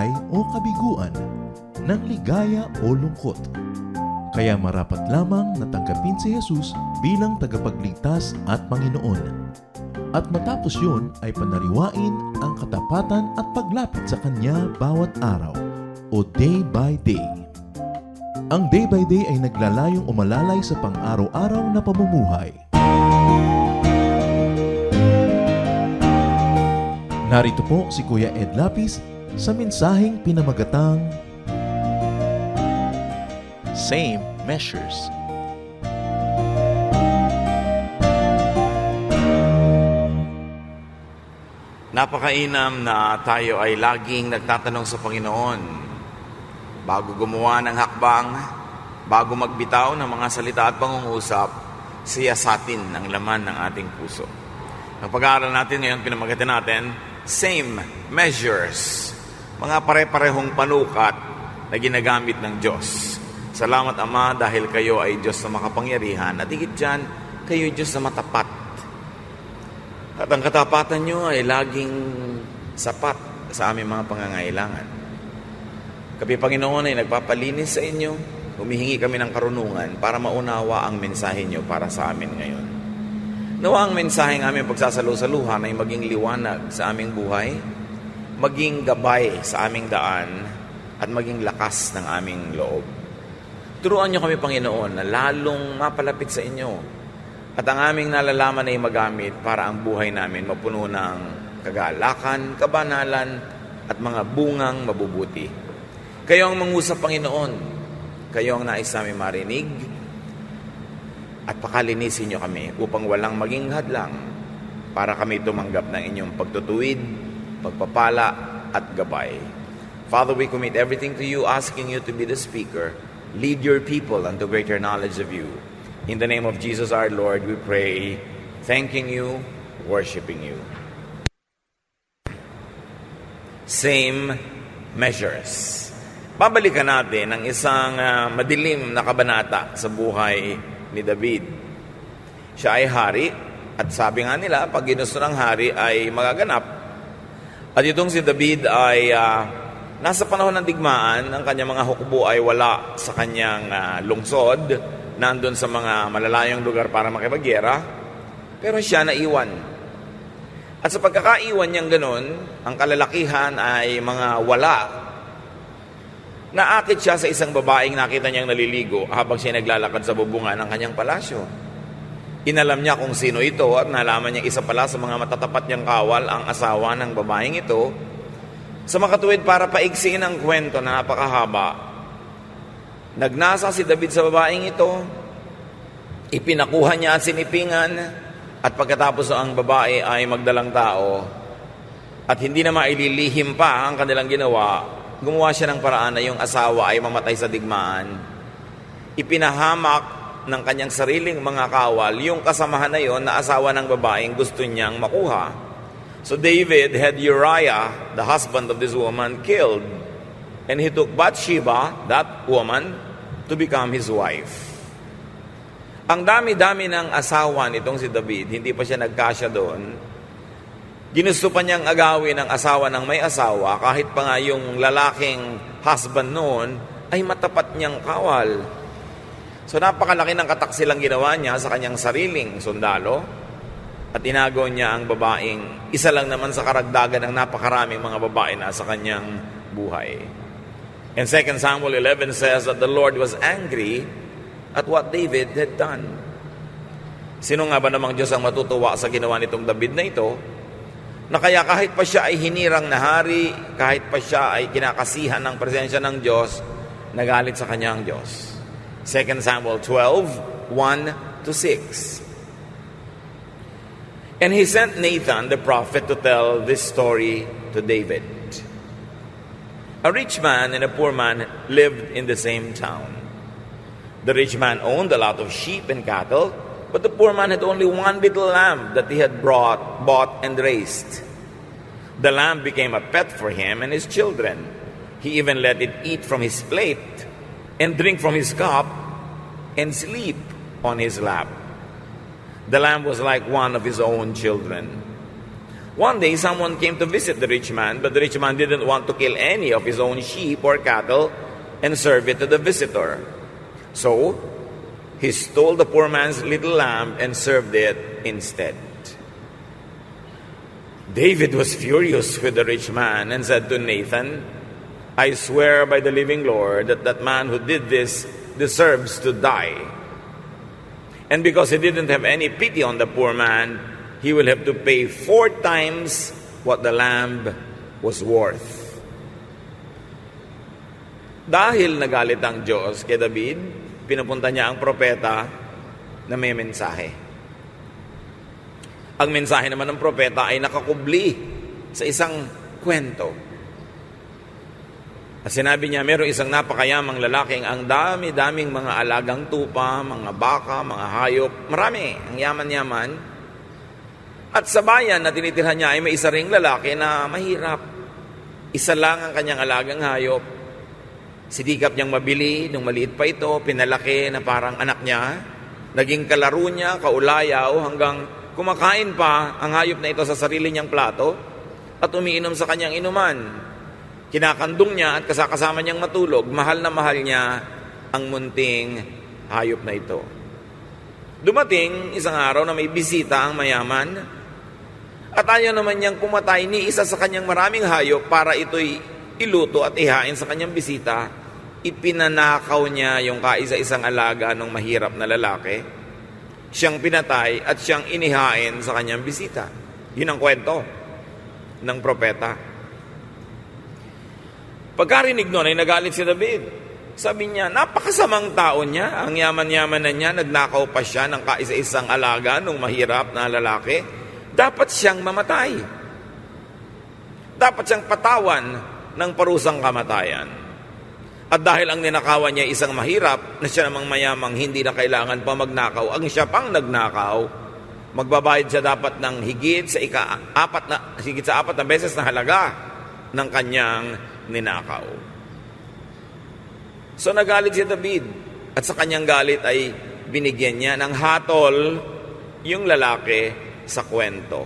buhay o kabiguan, ng ligaya o lungkot. Kaya marapat lamang na tanggapin si Jesus bilang tagapagligtas at Panginoon. At matapos yun ay panariwain ang katapatan at paglapit sa Kanya bawat araw o day by day. Ang day by day ay naglalayong umalalay sa pang-araw-araw na pamumuhay. Narito po si Kuya Ed Lapis sa mensaheng pinamagatang Same Measures. Napakainam na tayo ay laging nagtatanong sa Panginoon bago gumawa ng hakbang, bago magbitaw ng mga salita at pangungusap, siyasatin ang laman ng ating puso. Ang pag-aaral natin ngayon, pinamagatan natin, same measures, mga pare-parehong panukat na ginagamit ng Diyos. Salamat Ama dahil kayo ay Diyos na makapangyarihan at higit dyan, kayo ay Diyos na matapat. At ang katapatan nyo ay laging sapat sa aming mga pangangailangan. Kami Panginoon ay nagpapalinis sa inyo, humihingi kami ng karunungan para maunawa ang mensahe nyo para sa amin ngayon. Nawa ang mensaheng aming pagsasalu-saluhan ay maging liwanag sa aming buhay, maging gabay sa aming daan, at maging lakas ng aming loob. Turuan nyo kami, Panginoon, na lalong mapalapit sa inyo at ang aming nalalaman ay magamit para ang buhay namin mapuno ng kagalakan, kabanalan, at mga bungang mabubuti. Kayo ang mangusap, Panginoon. Kayo ang nais namin marinig at pakalinisin nyo kami upang walang maging hadlang para kami tumanggap ng inyong pagtutuwid, pagpapala, at gabay. Father, we commit everything to you, asking you to be the speaker. Lead your people unto greater knowledge of you. In the name of Jesus our Lord, we pray, thanking you, worshiping you. Same measures. Babalikan natin ang isang madilim na kabanata sa buhay ni David. Siya ay hari at sabi nga nila, pag ginusto ng hari ay magaganap. At itong si David ay nasa panahon ng digmaan, ang kanyang mga hukbo ay wala sa kanyang lungsod, nandun sa mga malalayong lugar para makipagyera, pero siya naiwan. At sa pagkakaiwan niyang ganun, ang kalalakihan ay mga wala. Naakit siya sa isang babaeng nakita niyang naliligo habang siya naglalakad sa bubungan ng kanyang palasyo. Inalam niya kung sino ito at nalaman niya isa pala sa mga matatapat niyang kawal ang asawa ng babaeng ito. Sa makatuwid para paigsiin ang kwento na napakahaba, nagnasa si David sa babaeng ito, ipinakuha niya at sinipingan, at pagkatapos ang babae ay magdalang tao at hindi na maililihim pa ang kanilang ginawa, gumawa siya ng paraan na yung asawa ay mamatay sa digmaan. Ipinahamak ng kanyang sariling mga kawal yung kasamahan na yon na asawa ng babaeng gusto niyang makuha. So David had Uriah, the husband of this woman, killed. And he took Bathsheba, that woman, to become his wife. Ang dami-dami ng asawa nitong si David, hindi pa siya nagkasya doon. Ginusto pa niyang agawin ang asawa ng may asawa, kahit pa nga yung lalaking husband noon ay matapat niyang kawal. So napakalaki ng kataksilang ginawa niya sa kanyang sariling sundalo at inagaw niya ang babaeng isa lang naman sa karagdagan ng napakaraming mga babae na sa kanyang buhay. And 2 Samuel 11 says that the Lord was angry at what David had done. Sino nga ba namang Diyos ang matutuwa sa ginawa nitong David na ito? Na kaya kahit pa siya ay hinirang na hari, kahit pa siya ay kinakasihan ng presensya ng Diyos, nagalit sa kanya ang Diyos. 2 Samuel 12, 1-6. And he sent Nathan the prophet to tell this story to David. A rich man and a poor man lived in the same town. The rich man owned a lot of sheep and cattle, but the poor man had only one little lamb that he had bought and raised. The lamb became a pet for him and his children. He even let it eat from his plate and drink from his cup and sleep on his lap. The lamb was like one of his own children. One day, someone came to visit the rich man, but the rich man didn't want to kill any of his own sheep or cattle and serve it to the visitor. So, he stole the poor man's little lamb and served it instead. David was furious with the rich man and said to Nathan, I swear by the living Lord that that man who did this deserves to die. And because he didn't have any pity on the poor man, he will have to pay 4 times what the lamb was worth. Dahil nagalit ang Diyos kay David, pinapunta niya ang propeta na may mensahe. Ang mensahe naman ng propeta ay nakakubli sa isang kwento. At sinabi niya, mayroong isang napakayamang lalaking ang dami-daming mga alagang tupa, mga baka, mga hayop, marami, ang yaman-yaman. At sa bayan na tinitirhan niya ay may isa ring lalaki na mahirap. Isa lang ang kanyang alagang hayop. Sidikap niyang mabili, nung maliit pa ito, pinalaki na parang anak niya. Naging kalaro niya, kaulayaw, hanggang kumakain pa ang hayop na ito sa sarili niyang plato at umiinom sa kanyang inuman. Kinakandong niya at kasama niyang matulog. Mahal na mahal niya ang munting hayop na ito. Dumating isang araw na may bisita ang mayaman at ayaw naman niyang pumatay ni isa sa kanyang maraming hayop para ito'y iluto at ihain sa kanyang bisita. Ipinanakaw niya yung kaisa-isang alaga ng mahirap na lalaki. Siyang pinatay at siyang inihain sa kanyang bisita. Yun ang kwento ng propeta. Pagkarinig nun ay nagalit si David. Sabi niya, napakasamang tao niya. Ang yaman-yaman na niya, nagnakaw pa siya ng kaisa-isang alaga ng mahirap na lalaki. Dapat siyang mamatay. Dapat siyang patawan ng parusang kamatayan. At dahil ang ninakawan niya isang mahirap, na siya namang mayamang hindi na kailangan pa magnakaw, ang siya pang nagnakaw, magbabayad siya dapat ng higit sa apat na beses na halaga ng kanyang ninakaw. So nagalit si David, at sa kanyang galit ay binigyan niya ng hatol yung lalaki sa kwento.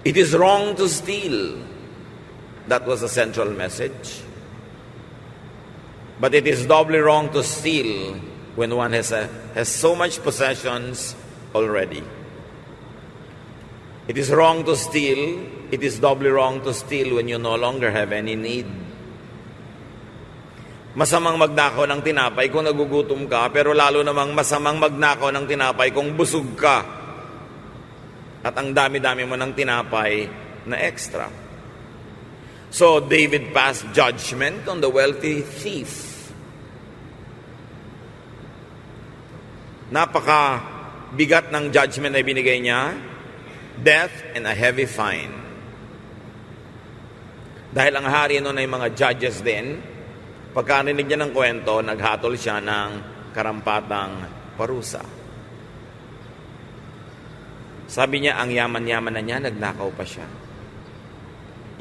It is wrong to steal. That was the central message. But it is doubly wrong to steal when one has so much possessions already. It is wrong to steal. It is doubly wrong to steal when you no longer have any need. Masamang magnakaw ng tinapay kung nagugutom ka, pero lalo namang masamang magnakaw ng tinapay kung busog ka. At ang dami-dami mo ng tinapay na extra. So David passed judgment on the wealthy thief. Napaka-bigat ng judgment na binigay niya, death and a heavy fine. Dahil ang hari noon ay mga judges din, pagkarinig niya ng kwento, naghatol siya ng karampatang parusa. Sabi niya, ang yaman-yaman na niya, nagnakaw pa siya.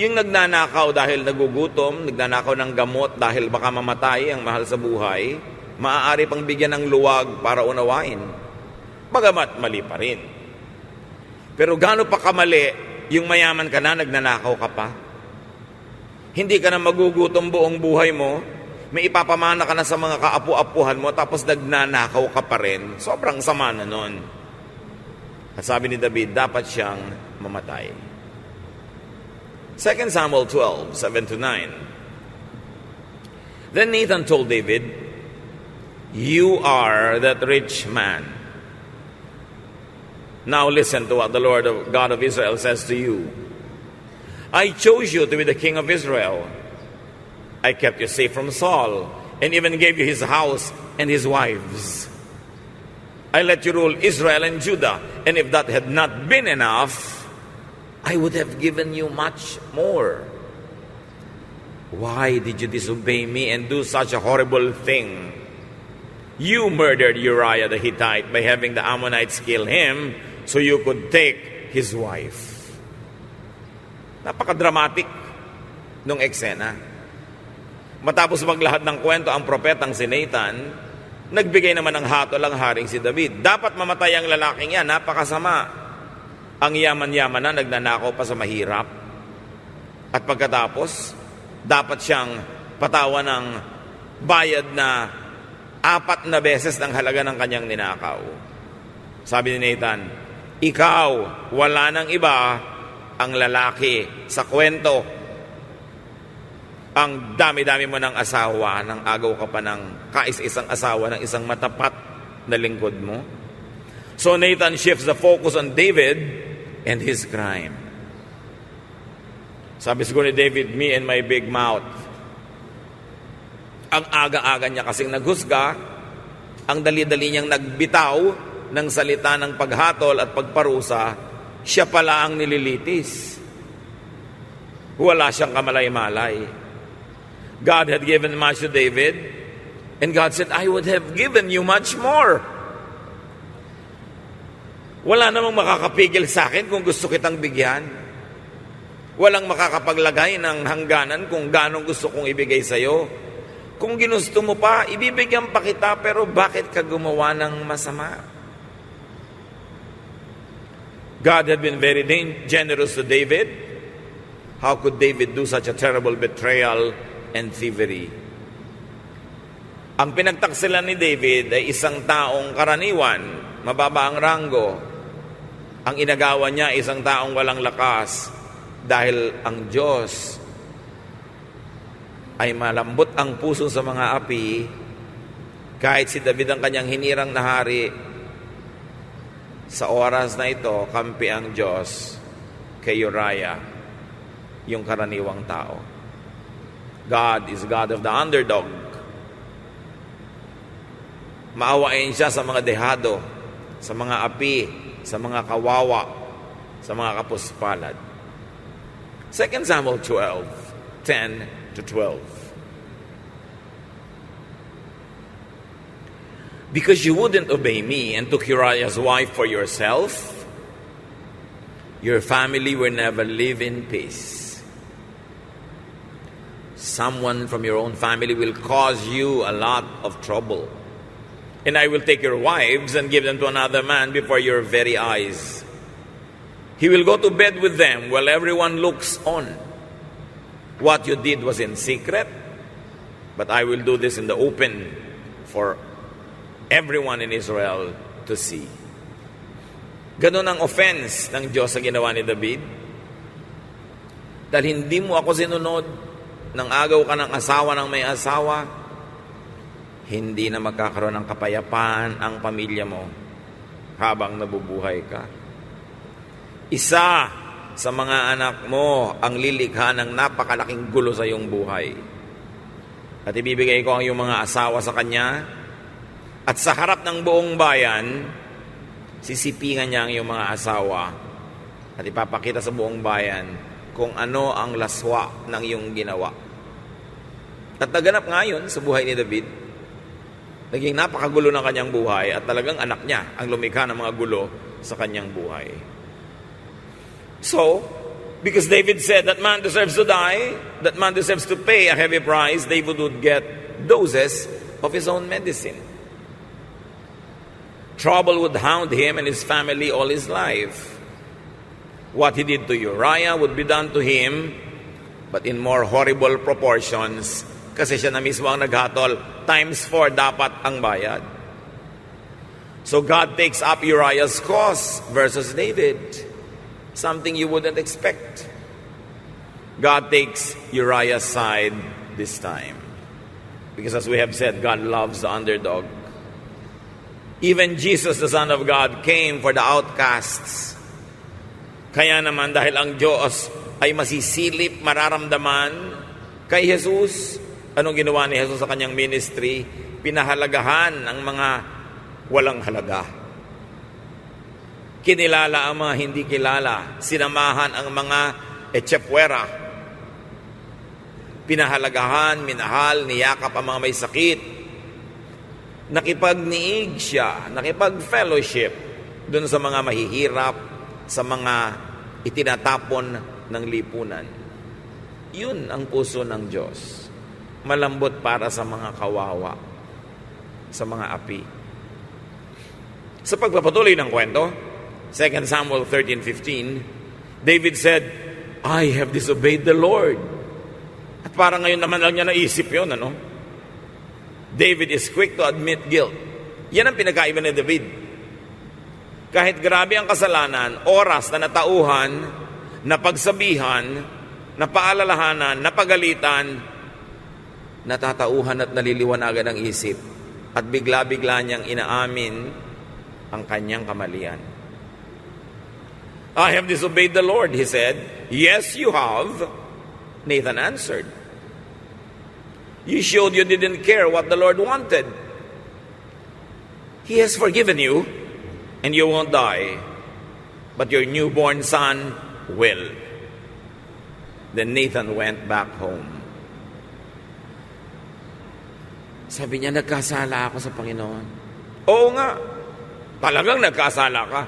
Yung nagnanakaw dahil nagugutom, nagnanakaw ng gamot dahil baka mamatay ang mahal sa buhay, maaari pang bigyan ng luwag para unawain. Bagamat mali pa rin. Pero gaano pa kamali, yung mayaman ka na, nagnanakaw ka pa? Hindi ka na magugutom buong buhay mo, may ipapamana ka na sa mga kaapu-apuhan mo, tapos nagnanakaw ka pa rin. Sobrang sama na nun. At sabi ni David, dapat siyang mamatay. 2 Samuel 12:7-9. Then Nathan told David, you are that rich man. Now listen to what the Lord God of Israel says to you. I chose you to be the king of Israel. I kept you safe from Saul, and even gave you his house and his wives. I let you rule Israel and Judah, and if that had not been enough, I would have given you much more. Why did you disobey me and do such a horrible thing? You murdered Uriah the Hittite by having the Ammonites kill him so you could take his wife. Napaka-dramatic nung eksena. Matapos maglahad ng kwento ang propetang si Nathan, nagbigay naman ng hatol ang haring si David. Dapat mamatay ang lalaking yan, napakasama. Ang yaman-yaman na nagnanakaw pa sa mahirap. At pagkatapos, dapat siyang patawan ng bayad na 4 na beses ng halaga ng kanyang ninakaw. Sabi ni Nathan, ikaw, wala nang iba ang lalaki sa kwento. Ang dami-dami mo ng asawa, nang agaw ka pa ng kais-isang asawa ng isang matapat na lingkod mo. So Nathan shifts the focus on David and his crime. Sabi siguro ni David, me and my big mouth. Ang aga-aga niya kasing naghusga, ang dali-dali niyang nagbitaw ng salita ng paghatol at pagparusa, siya pala ang nililitis. Wala siyang kamalay-malay. God had given much to David, and God said, I would have given you much more. Wala namang makakapigil sa akin kung gusto kitang bigyan. Walang makakapaglagay ng hangganan kung ganong gusto kong ibigay sa'yo. Kung ginusto mo pa, ibibigyan pa kita, pero bakit ka gumawa ng masama? God had been very generous to David. How could David do such a terrible betrayal and thievery? Ang pinagtaksilan ni David ay isang taong karaniwan, mababa ang ranggo. Ang inagawa niya ay isang taong walang lakas dahil ang Diyos ay malambot ang puso sa mga api. Kahit si David ang kanyang hinirang na hari, sa oras na ito, kampi ang Diyos kay Uriah, yung karaniwang tao. God is God of the underdog. Maawain siya sa mga dehado, sa mga api, sa mga kawawa, sa mga kapuspalad. 2 Samuel 12:10-12. Because you wouldn't obey me and took Uriah's wife for yourself, your family will never live in peace. Someone from your own family will cause you a lot of trouble. And I will take your wives and give them to another man before your very eyes. He will go to bed with them while everyone looks on. What you did was in secret, but I will do this in the open for everyone in Israel to see. Ganon ang offense ng Diyos sa ginawa ni David. Dahil hindi mo ako sinunod, nang agaw ka ng asawa ng may asawa, hindi na magkakaroon ng kapayapaan ang pamilya mo habang nabubuhay ka. Isa sa mga anak mo ang lilikha ng napakalaking gulo sa iyong buhay. At ibibigay ko ang iyong mga asawa sa kanya, at sa harap ng buong bayan, sisipingan niya ang iyong mga asawa at ipapakita sa buong bayan kung ano ang laswa ng iyong ginawa. At naganap ngayon sa buhay ni David. Naging napakagulo ng kanyang buhay at talagang anak niya ang lumikha ng mga gulo sa kanyang buhay. So, because David said that man deserves to die, that man deserves to pay a heavy price, David would get doses of his own medicine. Trouble would hound him and his family all his life. What he did to Uriah would be done to him, but in more horrible proportions, kasi siya na mismo ang naghatol, times 4 dapat ang bayad. So God takes up Uriah's cause versus David. Something you wouldn't expect. God takes Uriah's side this time. Because as we have said, God loves the underdog. Even Jesus, the Son of God, came for the outcasts. Kaya naman dahil ang Diyos ay masisilip, mararamdaman kay Jesus, anong ginawa ni Jesus sa kanyang ministry? Pinahalagahan ang mga walang halaga. Kinilala ang mga hindi kilala. Sinamahan ang mga echepwera. Pinahalagahan, minahal, niyakap ang mga may sakit. Nakipagniig siya, nakipag-fellowship dun sa mga mahihirap, sa mga itinatapon ng lipunan. Yun ang puso ng Diyos. Malambot para sa mga kawawa, sa mga api. Sa pagpapatuloy ng kwento, 2 Samuel 13:15, David said, I have disobeyed the Lord. At parang ngayon naman lang niya naisip yun, ano? David is quick to admit guilt. Yan ang pinagkaiba ni David. Kahit grabe ang kasalanan, oras na natauhan, napagsabihan, napaalalahanan, napagalitan, natatauhan at naliliwanagan ang isip at bigla-bigla niyang inaamin ang kanyang kamalian. I have disobeyed the Lord, he said. Yes, you have, Nathan answered. You showed you didn't care what the Lord wanted. He has forgiven you, and you won't die, but your newborn son will. Then Nathan went back home. Sabi niya, nagkasala ako sa Panginoon. Oo nga, talagang nagkasala ka.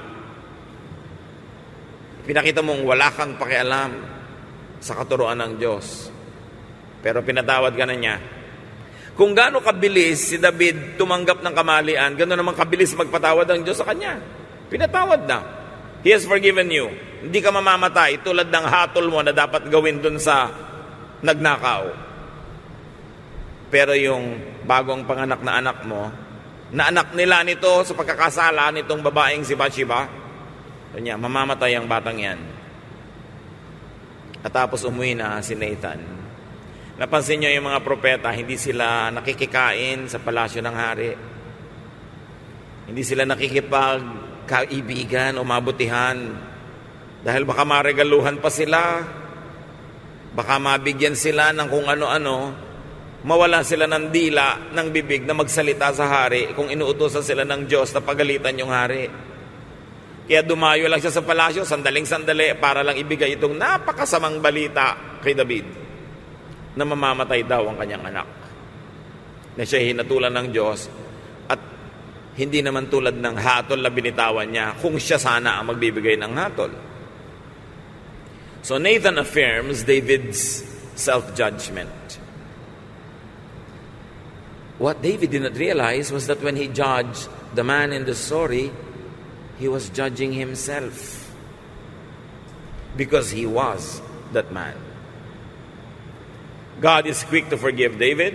Pinakita mong wala kang pakialam sa katuruan ng Diyos. Pero pinatawad ka na niya. Kung gaano kabilis si David tumanggap ng kamalian, gano'n naman kabilis magpatawad ng Diyos sa kanya. Pinatawad na. He has forgiven you. Hindi ka mamamatay tulad ng hatol mo na dapat gawin dun sa nagnakaw. Pero yung bagong panganak na anak mo, na anak nila nito sa pagkakasala nitong babaeng si Bathsheba, kanya, mamamatay ang batang yan. At tapos umuwi na si Nathan. Napansin nyo yung mga propeta, hindi sila nakikikain sa palasyo ng hari. Hindi sila nakikipagkaibigan o mabutihan. Dahil baka maregaluhan pa sila, baka mabigyan sila ng kung ano-ano, mawala sila ng dila, ng bibig na magsalita sa hari kung inuutosan sila ng Diyos na pagalitan yung hari. Kaya dumayo lang siya sa palasyo, sandaling-sandali, para lang ibigay itong napakasamang balita kay David na mamamatay daw ang kanyang anak. Na siya hinatulan ng Diyos at hindi naman tulad ng hatol na binitawan niya kung siya sana ang magbibigay ng hatol. So Nathan affirms David's self-judgment. What David did not realize was that when he judged the man in the story, he was judging himself. Because he was that man. God is quick to forgive David.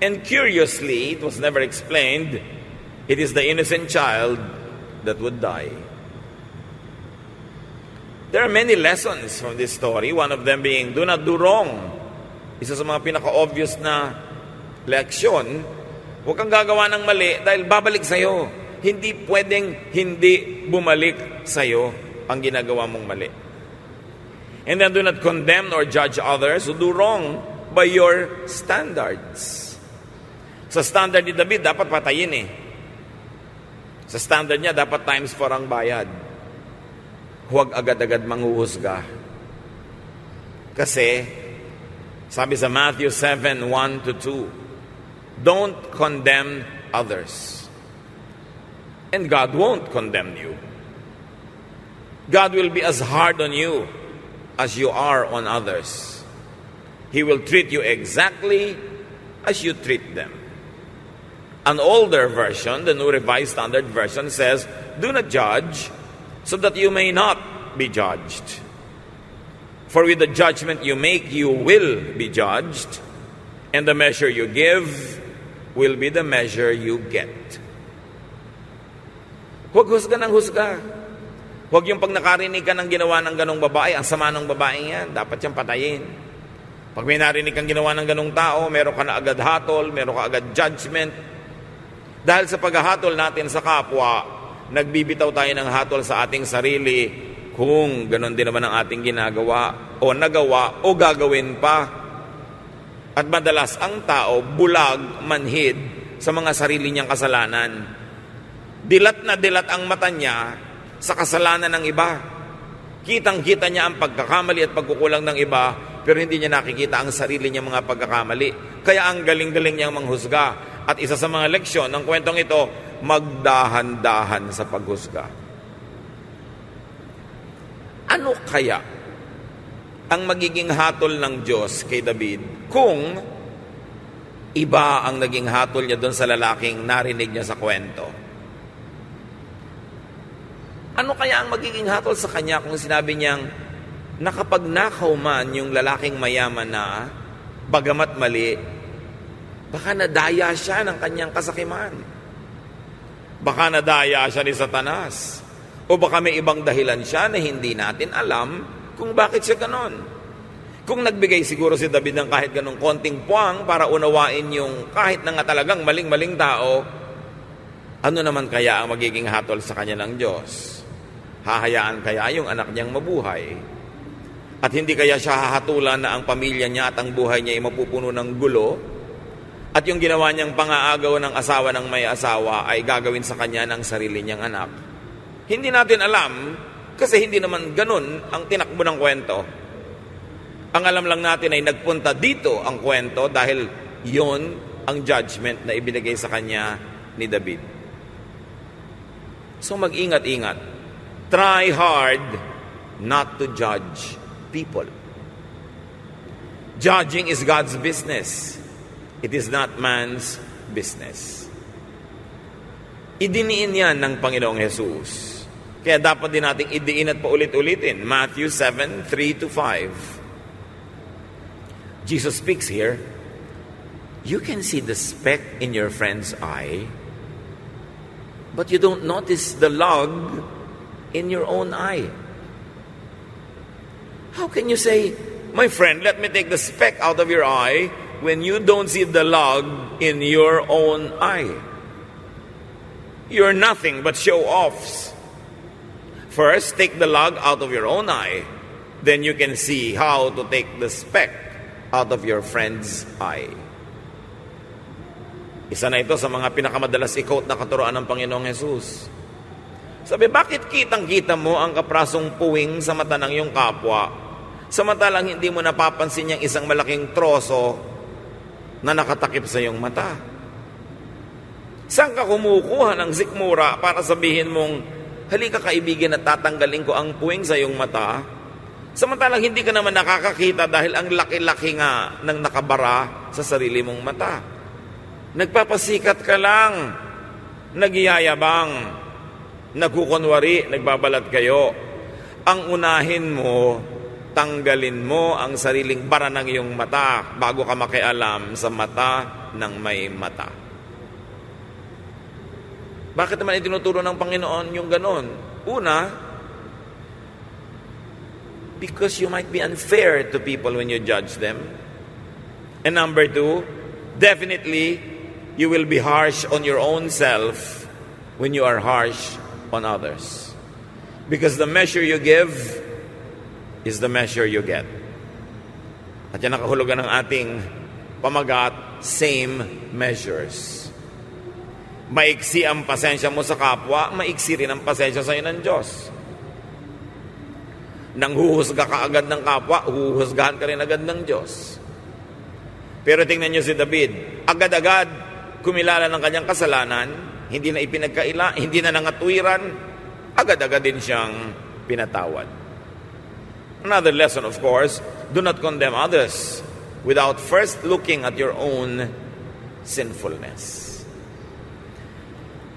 And curiously, it was never explained, it is the innocent child that would die. There are many lessons from this story. One of them being, do not do wrong. Isa sa mga pinaka-obvious na leksyon, huwag kang gagawa ng mali dahil babalik sa'yo. Hindi pwedeng hindi bumalik sa'yo ang ginagawa mong mali. And then do not condemn or judge others who do wrong by your standards. Sa standard ni David, dapat patayin eh. Sa standard niya, dapat times 4 ang bayad. Huwag agad-agad manghuhusga. Kasi, sabi sa Matthew 7:1-2, don't condemn others. And God won't condemn you. God will be as hard on you as you are on others. He will treat you exactly as you treat them. An older version, the New Revised Standard Version, says, do not judge so that you may not be judged. For with the judgment you make, you will be judged, and the measure you give will be the measure you get. Huwag husga ng husga. Huwag yung pag nakarinig ka ng ginawa ng ganong babae, ang sama ng babaeng yan, dapat siyang patayin. Pag may narinig kang ginawa ng ganong tao, meron ka na agad hatol, meron ka agad judgment. Dahil sa paghahatol natin sa kapwa, nagbibitaw tayo ng hatol sa ating sarili kung ganon din naman ang ating ginagawa o nagawa o gagawin pa. At madalas ang tao bulag, manhid sa mga sarili niyang kasalanan. Dilat na dilat ang mata niya sa kasalanan ng iba. Kitang-kita niya ang pagkakamali at pagkukulang ng iba, pero hindi niya nakikita ang sarili niyang mga pagkakamali. Kaya ang galing-galing niyang manghusga. At isa sa mga leksyon ng kwentong ito, magdahan-dahan sa paghusga. Ano kaya ang magiging hatol ng Diyos kay David kung iba ang naging hatol niya doon sa lalaking narinig niya sa kwento? Ano kaya ang magiging hatol sa kanya kung sinabi niyang nakapagnakaw man yung lalaking mayaman na bagamat mali, baka nadaya siya ng kanyang kasakiman. Baka nadaya siya ni Satanas. O baka may ibang dahilan siya na hindi natin alam kung bakit siya ganon. Kung nagbigay siguro si David ng kahit ganong konting puwang para unawain yung kahit na nga talagang maling-maling tao, ano naman kaya ang magiging hatol sa kanya ng Diyos? Hahayaan kaya yung anak niyang mabuhay? At hindi kaya siya hahatulan na ang pamilya niya at ang buhay niya ay mapupuno ng gulo? At yung ginawa niyang pangaagaw ng asawa ng may asawa ay gagawin sa kanya ng sarili niyang anak? Hindi natin alam kasi hindi naman ganun ang tinakbo ng kwento. Ang alam lang natin ay nagpunta dito ang kwento dahil yon ang judgment na ibinigay sa kanya ni David. So mag-ingat-ingat. Try hard not to judge people. Judging is God's business. It is not man's business. Idiniin yan ng Panginoong Jesus. Kaya dapat din nating idiin at paulit-ulitin. Matthew 7:3-5. Jesus speaks here. You can see the speck in your friend's eye, but you don't notice the log in your own eye. How can you say, my friend, let me take the speck out of your eye when you don't see the log in your own eye? You're nothing but show-offs. First, take the log out of your own eye. Then you can see how to take the speck out of your friend's eye. Isa na ito sa mga pinakamadalas i-quote na katuroan ng Panginoong Jesus. Sabi, bakit kitang-kita mo ang kaprasong puwing sa mata ng iyong kapwa, samantalang hindi mo napapansin yung isang malaking troso na nakatakip sa iyong mata? Saan ka kumukuha ng sikmura para sabihin mong, halika kaibigan at tatanggalin ko ang puwing sa iyong mata, samantalang hindi ka naman nakakakita dahil ang laki-laki nga ng nakabara sa sarili mong mata. Nagpapasikat ka lang, nagyayabang, nagkukunwari, nagbabalat kayo. Ang unahin mo, tanggalin mo ang sariling bara ng iyong mata bago ka makialam sa mata ng may mata. Bakit naman itinuturo ng Panginoon yung ganon? Una, because you might be unfair to people when you judge them. And number two, definitely, you will be harsh on your own self when you are harsh on others. Because the measure you give is the measure you get. At yan ang kahulugan ng ating pamagat, same measures. Maiksi ang pasensya mo sa kapwa, maiksi rin ang pasensya sa iyo ng Diyos. Nang huhusga ka agad ng kapwa, huhusgahan ka rin agad ng Diyos. Pero tingnan niyo si David, agad-agad kumilala ng kanyang kasalanan, hindi na ipinagkaila, hindi na nangatwiran, agad-agad din siyang pinatawad. Another lesson, of course, do not condemn others without first looking at your own sinfulness.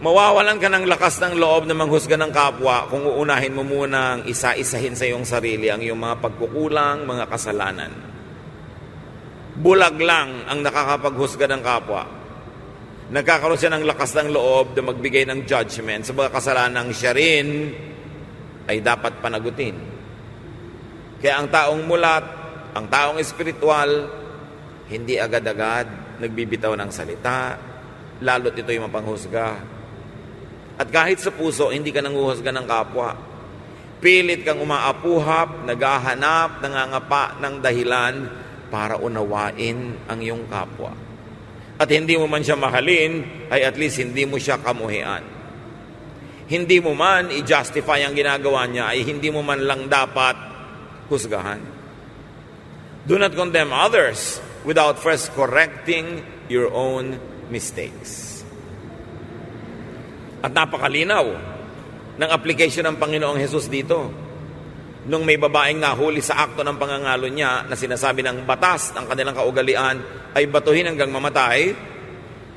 Mawawalan ka ng lakas ng loob na manghusga ng kapwa kung uunahin mo munang isa-isahin sa iyong sarili ang iyong mga pagkukulang, mga kasalanan. Bulag lang ang nakakapaghusga ng kapwa. Nagkakaroon siya ng lakas ng loob na magbigay ng judgment sa mga kasalanang siya rin ay dapat panagutin. Kaya ang taong mulat, ang taong espiritual, hindi agad-agad nagbibitaw ng salita, lalo't ito'y mapanghusga. At kahit sa puso, hindi ka nanguhusga ng kapwa. Pilit kang umaapuhap, naghahanap, nangangapa ng dahilan para unawain ang iyong kapwa. At hindi mo man siya mahalin, ay at least hindi mo siya kamuhian. Hindi mo man i-justify ang ginagawa niya, ay hindi mo man lang dapat husgahan. Do not condemn others without first correcting your own mistakes. At napakalinaw ng application ng Panginoong Jesus dito. Nung may babaeng nahuli sa akto ng pangangalo niya na sinasabi ng batas ng kanilang kaugalian ay batuhin hanggang mamatay,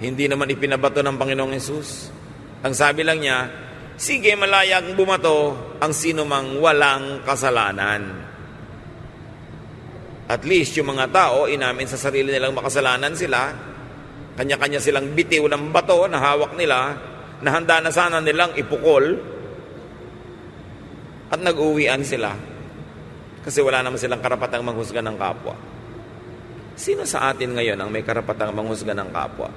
hindi naman ipinabato ng Panginoong Jesus. Ang sabi lang niya, sige, malayang bumato ang sino mang walang kasalanan. At least yung mga tao, inamin sa sarili nilang makasalanan sila, kanya-kanya silang bitiw ng bato na hawak nila, na handa na sana nilang ipukol, at nag-uwian sila. Kasi wala naman silang karapatang manghusga ng kapwa. Sino sa atin ngayon ang may karapatang manghusga ng kapwa?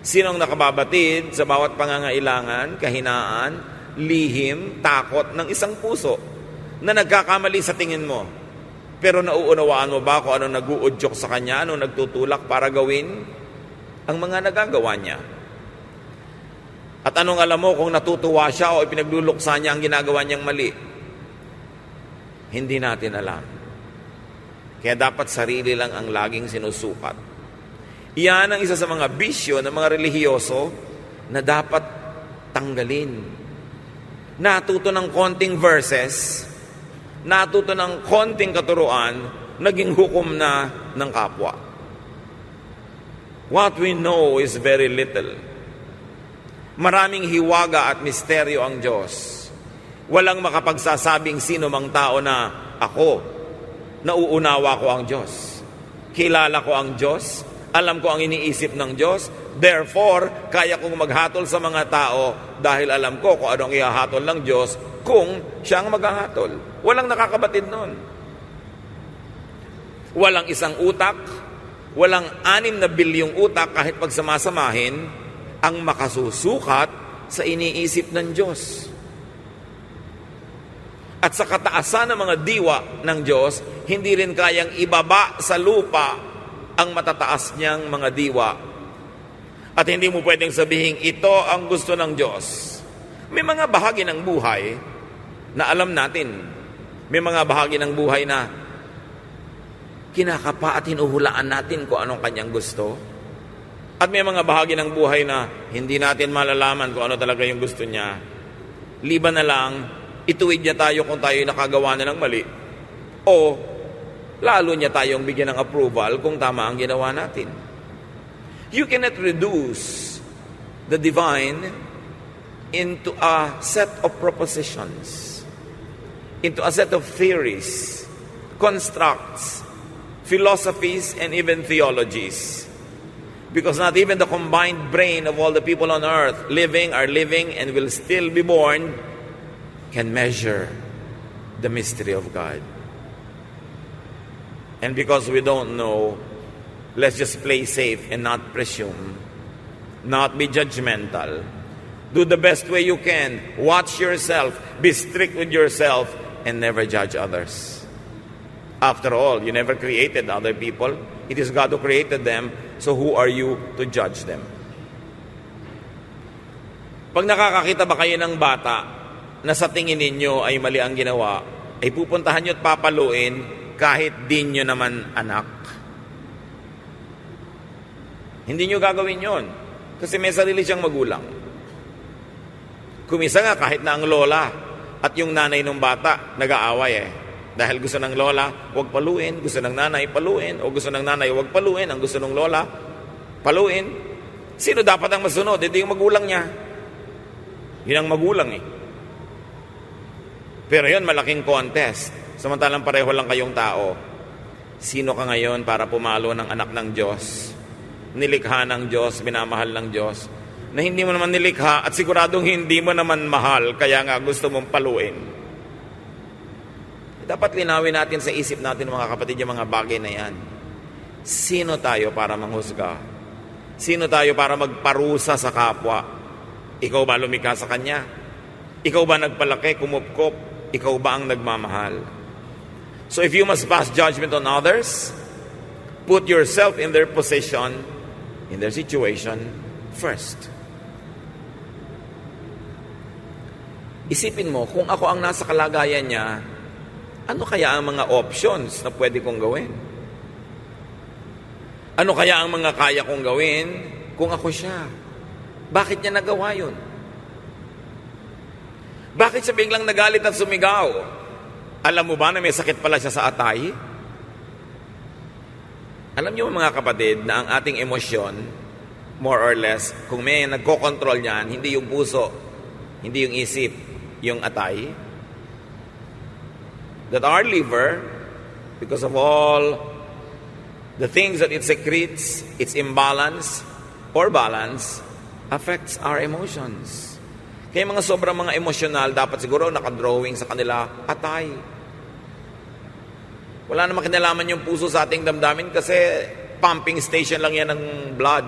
Sino ang nakababatid sa bawat pangangailangan, kahinaan, lihim, takot ng isang puso na nagkakamali sa tingin mo? Pero nauunawaan mo ba kung ano nag-uudyok sa kanya, ano nagtutulak para gawin ang mga nagagawa niya? At anong alam mo kung natutuwa siya o ipinagluluksa niya ang ginagawa niyang mali? Hindi natin alam. Kaya dapat sarili lang ang laging sinusukat. Iyan ang isa sa mga bisyo ng mga relihiyoso na dapat tanggalin. Natuto ng konting verses, natuto ng konting katuruan, naging hukom na ng kapwa. What we know is very little. Maraming hiwaga at misteryo ang Diyos. Walang makapagsasabing sino mang tao na ako, nauunawa ko ang Diyos. Kilala ko ang Diyos. Alam ko ang iniisip ng Diyos. Therefore, kaya kong maghatol sa mga tao dahil alam ko kung anong ihahatol ng Diyos kung siya ang maghahatol. Walang nakakabatid nun. Walang isang utak, walang 6 na bilyong utak kahit pagsamasamahin ang makasusukat sa iniisip ng Diyos. At sa kataasan ng mga diwa ng Diyos, hindi rin kayang ibaba sa lupa ang matataas niyang mga diwa. At hindi mo pwedeng sabihin, ito ang gusto ng Diyos. May mga bahagi ng buhay na alam natin. May mga bahagi ng buhay na kinakapa at hinuhulaan natin kung anong kanyang gusto. At may mga bahagi ng buhay na hindi natin malalaman kung ano talaga yung gusto niya. Liban na lang, ituwid niya tayo kung tayo nakagawa na ng mali. O lalo niya tayong bigyan ng approval kung tama ang ginawa natin. You cannot reduce the divine into a set of propositions, into a set of theories, constructs, philosophies, and even theologies. Because not even the combined brain of all the people on earth are living, and will still be born, can measure the mystery of God. And because we don't know, let's just play safe and not presume, not be judgmental. Do the best way you can. Watch yourself. Be strict with yourself and never judge others. After all, you never created other people. It is God who created them. So who are you to judge them? Pag nakakakita ba kayo ng bata na sa tingin ninyo ay mali ang ginawa, ay pupuntahan nyo at papaluin kahit di nyo naman anak. Hindi nyo gagawin yon kasi may sarili siyang magulang. Kumisa nga kahit na ang lola at yung nanay ng bata nag-aaway dahil gusto ng lola huwag paluin, gusto ng nanay paluin, o gusto ng nanay huwag paluin, ang gusto ng lola paluin. Sino dapat ang masunod? Hindi yung magulang niya. Yun ang magulang Pero yun, malaking contest. Samantalang pareho lang kayong tao. Sino ka ngayon para pumalo ng anak ng Diyos? Nilikha ng Diyos, minamahal ng Diyos, na hindi mo naman nilikha at siguradong hindi mo naman mahal, kaya nga gusto mong paluin. Dapat linawin natin sa isip natin, mga kapatid, yung mga bagay na yan. Sino tayo para manghusga? Sino tayo para magparusa sa kapwa? Ikaw ba lumikha sa kanya? Ikaw ba nagpalaki, kumupkop? Ikaw ba ang nagmamahal? So if you must pass judgment on others, put yourself in their position, in their situation first. Isipin mo, kung ako ang nasa kalagayan niya, ano kaya ang mga options na pwede kong gawin? Ano kaya ang mga kaya kong gawin kung ako siya? Bakit niya nagawa yun? Bakit siya biglang nagalit at sumigaw? Alam mo ba na may sakit pala siya sa atay? Alam niyo mga kapatid na ang ating emosyon, more or less, kung may nagko-control niyan, hindi yung puso, hindi yung isip, yung atay. That our liver, because of all the things that it secretes, its imbalance or balance, affects our emotions. Kaya mga sobrang mga emosyonal, dapat siguro nakadrawing sa kanila atay. Wala namang kinalaman yung puso sa ating damdamin kasi pumping station lang yan ng blood.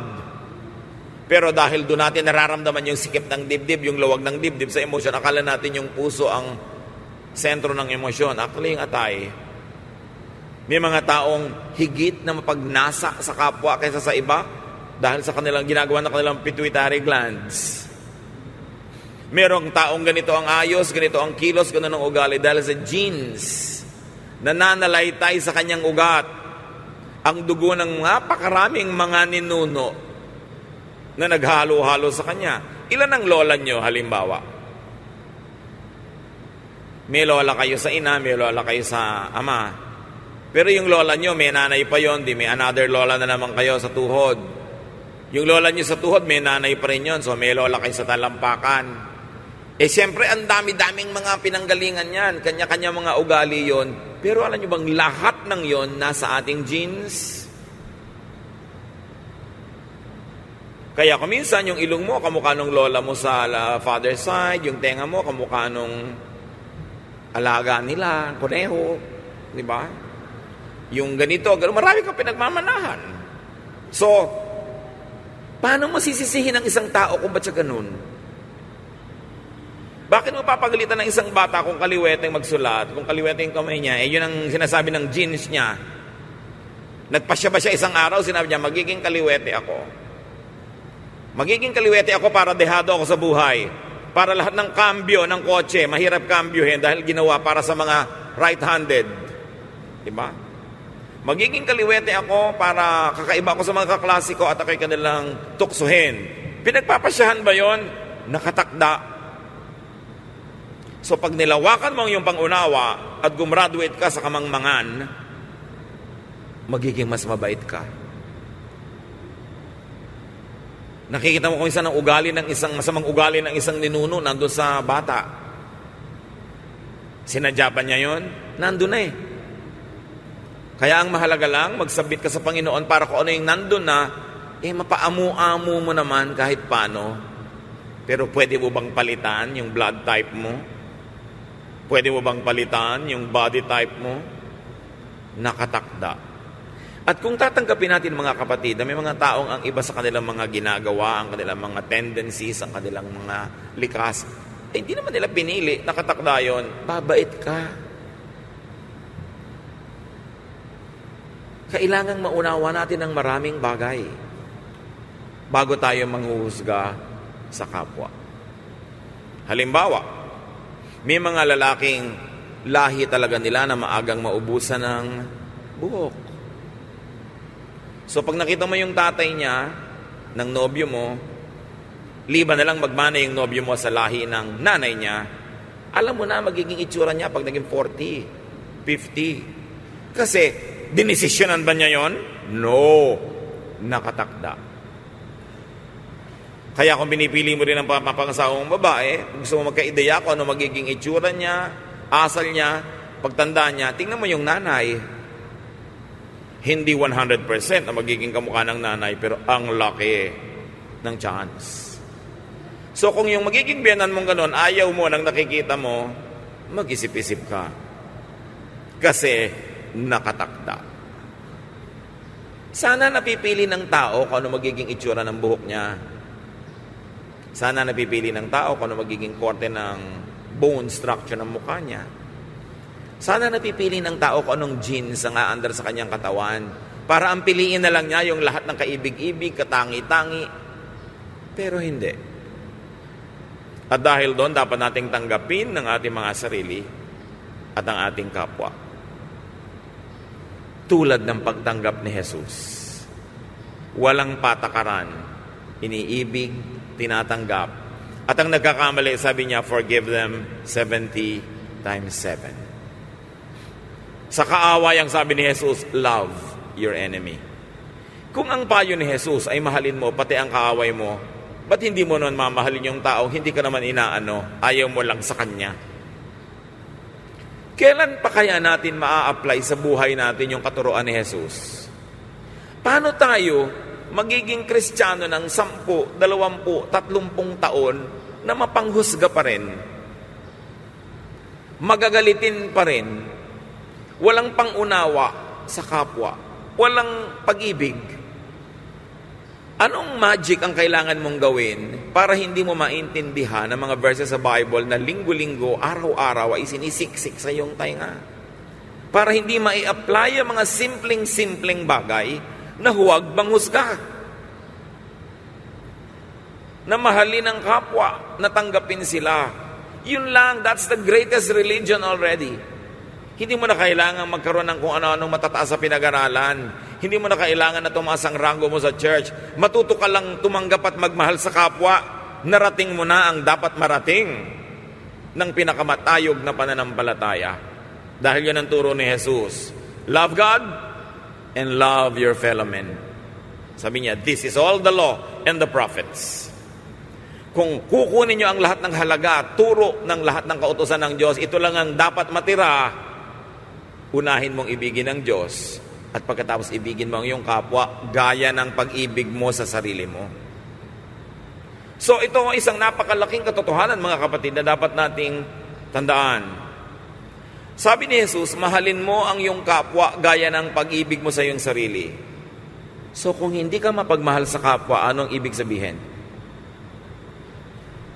Pero dahil doon natin nararamdaman yung sikip ng dibdib, yung luwag ng dibdib sa emosyon, akala natin yung puso ang sentro ng emosyon. Actually, yung atay. May mga taong higit na mapagnasa sa kapwa kaysa sa iba dahil sa kanilang ginagawa ng kanilang pituitary glands. Merong taong ganito ang ayos, ganito ang kilos, ganito ang ugali dahil sa genes. Nananalaytay sa kanyang ugat ang dugo ng napakaraming mga ninuno na naghalo-halo sa kanya. Ilan ang lola nyo, halimbawa? May lola kayo sa ina, may lola kayo sa ama. Pero yung lola nyo, may nanay pa yon, di may another lola na naman kayo sa tuhod. Yung lola nyo sa tuhod, may nanay pa rin yun, so may lola kayo sa talampakan. Siyempre, ang dami-daming mga pinanggalingan yan. Kanya-kanya mga ugali yon. Pero alam nyo bang lahat ng yon nasa ating genes? Kaya kuminsan, yung ilong mo, kamukha nung lola mo sa father's side. Yung tenga mo, kamukha nung alaga nila, kuneho. Di ba? Yung ganito, marami kang pinagmamanahan. So, paano mo sisisihin ang isang tao kung ba't siya ganun? Bakit mo papagalitan ng isang bata kung kaliwete magsulat, kung kaliwete yung kamay niya? Yun ang sinasabi ng genes niya. Nagpasya ba siya isang araw, sinabi niya, magiging kaliwete ako. Magiging kaliwete ako para dehado ako sa buhay. Para lahat ng kambyo ng kotse, mahirap kambyohin dahil ginawa para sa mga right-handed. Diba? Magiging kaliwete ako para kakaiba ako sa mga kaklase ko at ako'y kanilang tuksuhin. Pinagpapasyahan ba yon? Nakatakda. So pag nilawakan mo ang iyong pangunawa at gumraduate ka sa kamangmangan, magiging mas mabait ka. Nakikita mo kung isa ng ugali ng isang masamang ugali ng isang ninuno nandun sa bata. Sinadya pa niya yun? Nandun na eh. Kaya ang mahalaga lang, magsabit ka sa Panginoon para kung ano yung nandun na, mapaamu-amu mo naman kahit paano. Pero pwede mo bang palitan yung blood type mo? Pwede mo bang palitan yung body type mo? Nakatakda. At kung tatanggapin natin mga kapatid, may mga taong ang iba sa kanilang mga ginagawa, ang kanilang mga tendencies, ang kanilang mga likas, hindi naman nila pinili, nakatakda yun, babait ka. Kailangang maunawa natin ang maraming bagay bago tayo manghuhusga sa kapwa. Halimbawa, may mga lalaking lahi talaga nila na maagang maubusan ng buhok. So pag nakita mo yung tatay niya, ng nobyo mo, liban na lang magmana yung nobyo mo sa lahi ng nanay niya, alam mo na magiging itsura niya pag naging 40, 50. Kasi, dinesisyonan ba niya yon? No. Nakatakda. Kaya kung pinipili mo rin ang mapangasawang babae, gusto mo magka-ideya kung ano magiging itsura niya, asal niya, pagtanda niya, tingnan mo yung nanay. Hindi 100% na magiging kamukha ng nanay, pero ang laki ng chance. So kung yung magiging biyanan mong ganun, ayaw mo nang nakikita mo, mag-isip-isip ka. Kasi nakatakda. Sana napipili ng tao kung ano magiging itsura ng buhok niya. Sana napipili ng tao kung ano magiging korte ng bone structure ng mukha niya. Sana napipili ng tao kung anong genes ang aandar sa kanyang katawan. Para ang piliin na lang niya yung lahat ng kaibig-ibig, katangi-tangi. Pero hindi. At dahil doon, dapat nating tanggapin ng ating mga sarili at ang ating kapwa. Tulad ng pagtanggap ni Jesus. Walang patakaran, iniibig, tinatanggap. At ang nagkakamali, sabi niya, forgive them 70 times 7. Sa kaaway, ang sabi ni Jesus, love your enemy. Kung ang payo ni Jesus ay mahalin mo pati ang kaaway mo, ba't hindi mo naman mamahalin yung tao, hindi ka naman inaano, ayaw mo lang sa kanya? Kailan pa kaya natin maa-apply sa buhay natin yung katuruan ni Jesus? Paano tayo magiging Kristiyano ng 10, 20, 30 taon na mapanghusga pa rin? Magagalitin pa rin, walang pangunawa sa kapwa, walang pag-ibig. Anong magic ang kailangan mong gawin para hindi mo maintindihan ang mga verses sa Bible na linggo-linggo, araw-araw ay sinisiksik sa iyong tainga? Para hindi mai-apply ang mga simpleng-simpleng bagay na huwag manghusga. Na mahalin ang kapwa, na tanggapin sila. Yun lang, that's the greatest religion already. Hindi mo na kailangan magkaroon ng kung ano-anong matataas sa pinag-aralan. Hindi mo na kailangan na tumaas ang ranggo mo sa church. Matuto ka lang tumanggap at magmahal sa kapwa. Narating mo na ang dapat marating ng pinakamatayog na pananampalataya. Dahil yan ang turo ni Jesus. Love God and love your fellow men. Sabi niya, this is all the law and the prophets. Kung kukunin niyo ang lahat ng halaga, turo ng lahat ng kautusan ng Diyos, ito lang ang dapat matira. Unahin mong ibigin ang Diyos at pagkatapos ibigin mo ang iyong kapwa gaya ng pag-ibig mo sa sarili mo. So ito ang isang napakalaking katotohanan, mga kapatid, na dapat nating tandaan. Sabi ni Jesus, mahalin mo ang iyong kapwa gaya ng pag-ibig mo sa iyong sarili. So kung hindi ka mapagmahal sa kapwa, anong ibig sabihin?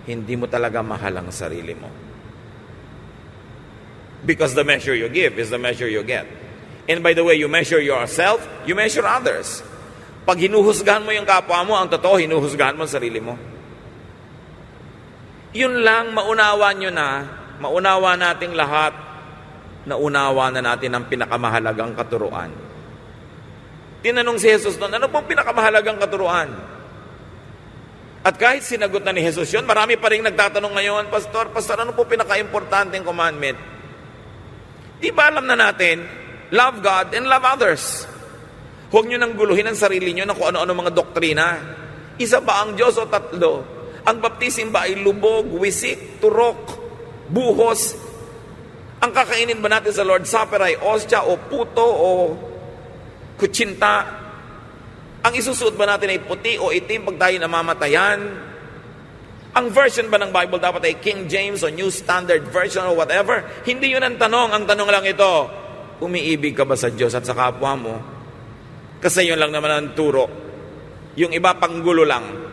Hindi mo talaga mahal ang sarili mo. Because the measure you give is the measure you get. And by the way, you measure yourself, you measure others. Pag hinuhusgahan mo yung kapwa mo, ang totoo, hinuhusgahan mo ang sarili mo. Yun lang, maunawa nyo na, maunawa nating lahat, naunawa na natin ang pinakamahalagang katuruan. Tinanong si Jesus noon, ano pong pinakamahalagang katuruan? At kahit sinagot na ni Jesus yun, marami pa rin nagtatanong ngayon, Pastor, ano po pinaka-importanteng commandment? Di ba alam na natin, love God and love others. Huwag nyo nang guluhin ang sarili nyo ng kung ano-ano mga doktrina. Isa ba ang Diyos o tatlo? Ang baptism ba ay lubog, wisik, turok, buhos? Ang kakainin ba natin sa Lord's Supper ay ostya o puto o kutsinta? Ang isusuot ba natin ay puti o itim pag tayo namamatayan? Ang version ba ng Bible dapat ay King James o New Standard Version o whatever? Hindi yun ang tanong. Ang tanong lang ito, umiibig ka ba sa Diyos at sa kapwa mo? Kasi yun lang naman ang turo. Yung iba panggulo lang.